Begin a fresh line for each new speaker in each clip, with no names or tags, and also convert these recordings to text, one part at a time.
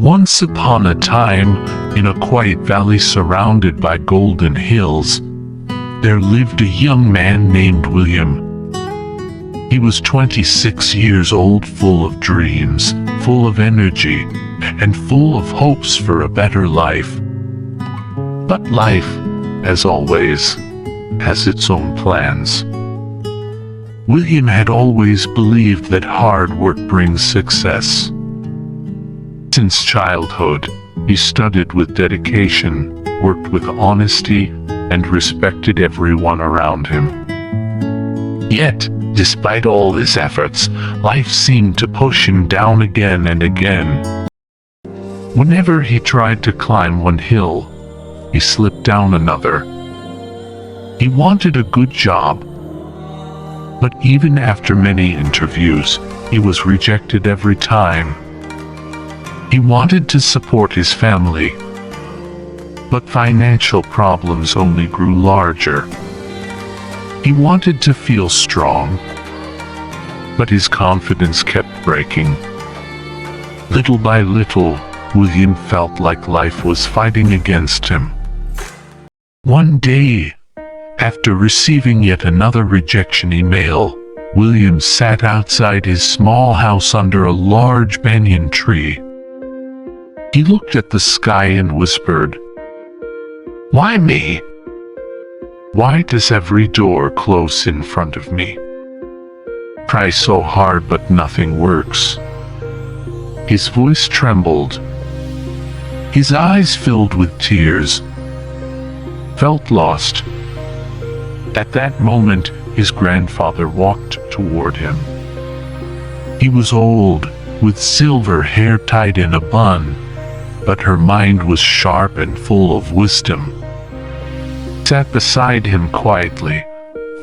Once upon a time, in a quiet valley surrounded by golden hills, there lived a young man named William. He was 26 years old, full of dreams, full of energy, and full of hopes for a better life. But life, as always, has its own plans. William had always believed that hard work brings success. Since childhood, he studied with dedication, worked with honesty, and respected everyone around him. Yet, despite all his efforts, life seemed to push him down again and again. Whenever he tried to climb one hill, he slipped down another. He wanted a good job, but even after many interviews, he was rejected every time. He wanted to support his family, but financial problems only grew larger. He wanted to feel strong, but his confidence kept breaking. Little by little, William felt like life was fighting against him. One day, after receiving yet another rejection email, William sat outside his small house under a large banyan tree. He looked at the sky and whispered, "Why me? Why does every door close in front of me? Try so hard but nothing works." His voice trembled. His eyes filled with tears. Felt lost. At that moment, his grandfather walked toward him. He was old, with silver hair tied in a bun, but her mind was sharp and full of wisdom. Sat beside him quietly,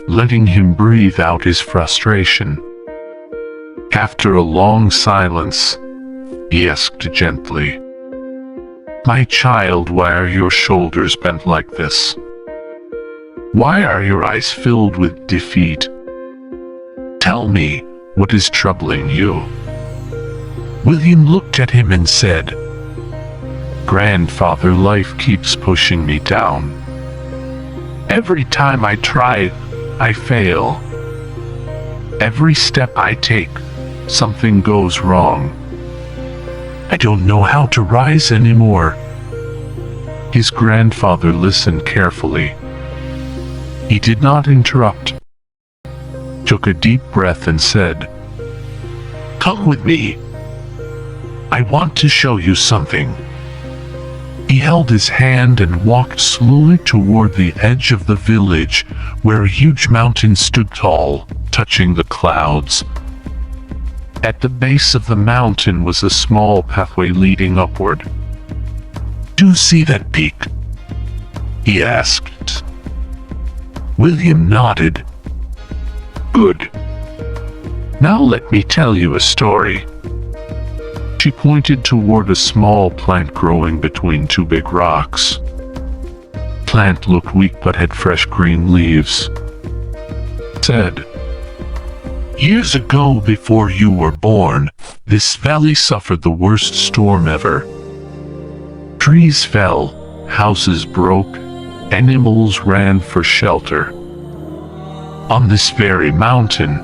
letting him breathe out his frustration. After a long silence, he asked gently, "My child, why are your shoulders bent like this? Why are your eyes filled with defeat? Tell me, what is troubling you?" William looked at him and said, "Grandfather, life keeps pushing me down. Every time I try, I fail. Every step I take, something goes wrong. I don't know how to rise anymore." His grandfather listened carefully. He did not interrupt. Took a deep breath and said, "Come with me. I want to show you something." He held his hand and walked slowly toward the edge of the village, where a huge mountain stood tall, touching the clouds. At the base of the mountain was a small pathway leading upward. "Do you see that peak?" he asked. William nodded. "Good. Now let me tell you a story." She pointed toward a small plant growing between two big rocks. Plant looked weak but had fresh green leaves. Said, "Years ago, before you were born, this valley suffered the worst storm ever. Trees fell, houses broke, animals ran for shelter. On this very mountain,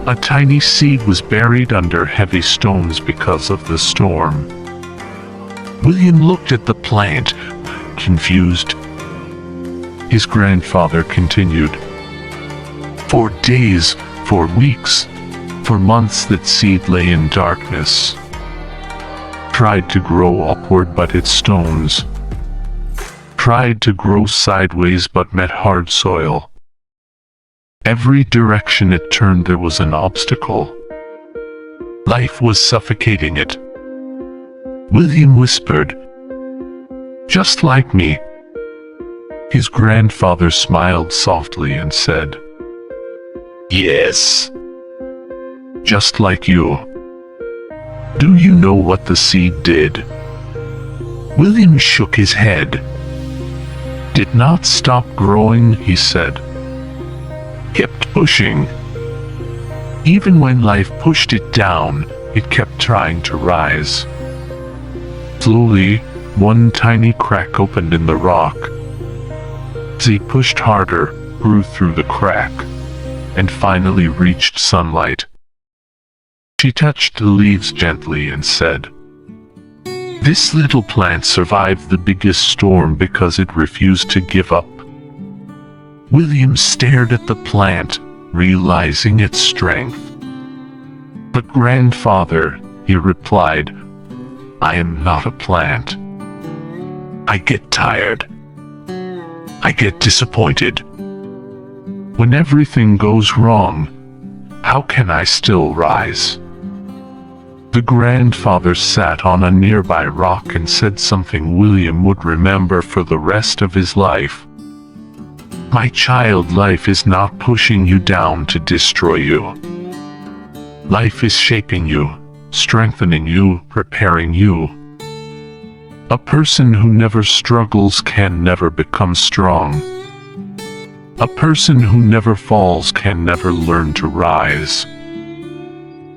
a tiny seed was buried under heavy stones because of the storm." William looked at the plant, confused. His grandfather continued, "For days, for weeks, for months that seed lay in darkness. Tried to grow upward but hit stones. Tried to grow sideways but met hard soil. Every direction it turned there was an obstacle. Life was suffocating it." William whispered, "Just like me." His grandfather smiled softly and said, "Yes, just like you. Do you know what the seed did?" William shook his head. "Did not stop growing," he said. "Kept pushing. Even when life pushed it down, it kept trying to rise. Slowly, one tiny crack opened in the rock. As he pushed harder, grew through the crack, and finally reached sunlight. She touched the leaves gently and said, "This little plant survived the biggest storm because it refused to give up." William stared at the plant, realizing its strength. "But grandfather," he replied, "I am not a plant. I get tired. I get disappointed. When everything goes wrong, how can I still rise?" The grandfather sat on a nearby rock and said something William would remember for the rest of his life. "My child, life is not pushing you down to destroy you. Life is shaping you, strengthening you, preparing you. A person who never struggles can never become strong. A person who never falls can never learn to rise."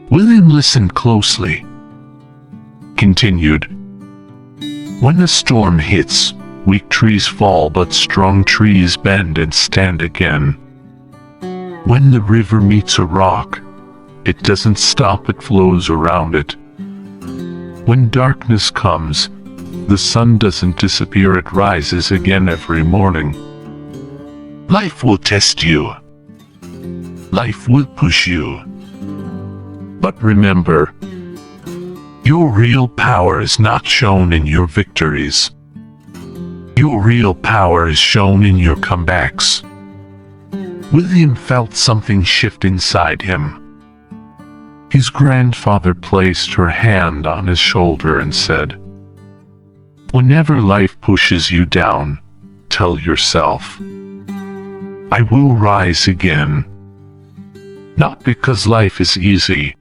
William listened closely. Continued, "When a storm hits, weak trees fall but strong trees bend and stand again. When the river meets a rock, it doesn't stop, it flows around it. When darkness comes, the sun doesn't disappear, it rises again every morning. Life will test you. Life will push you. But remember, your real power is not shown in your victories. Your real power is shown in your comebacks." William felt something shift inside him. His grandfather placed her hand on his shoulder and said, "Whenever life pushes you down, tell yourself, I will rise again. Not because life is easy,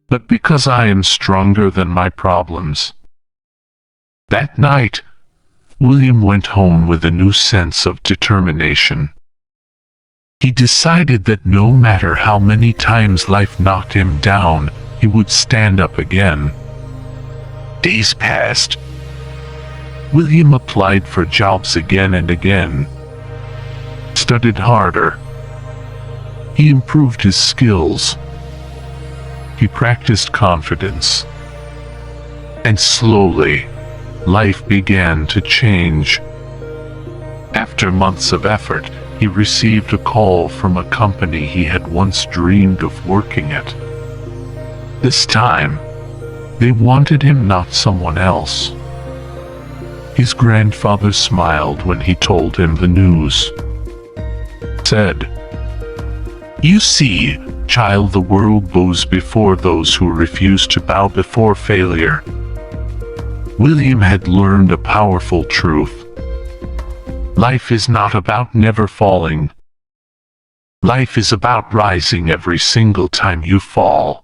but because I am stronger than my problems." That night, William went home with a new sense of determination. He decided that no matter how many times life knocked him down, he would stand up again. Days passed. William applied for jobs again and again, studied harder. He improved his skills. He practiced confidence. And slowly, life began to change. After months of effort, he received a call from a company he had once dreamed of working at. This time, they wanted him, not someone else. His grandfather smiled when he told him the news. Said, "You see, child, the world bows before those who refuse to bow before failure." William had learned a powerful truth. Life is not about never falling. Life is about rising every single time you fall.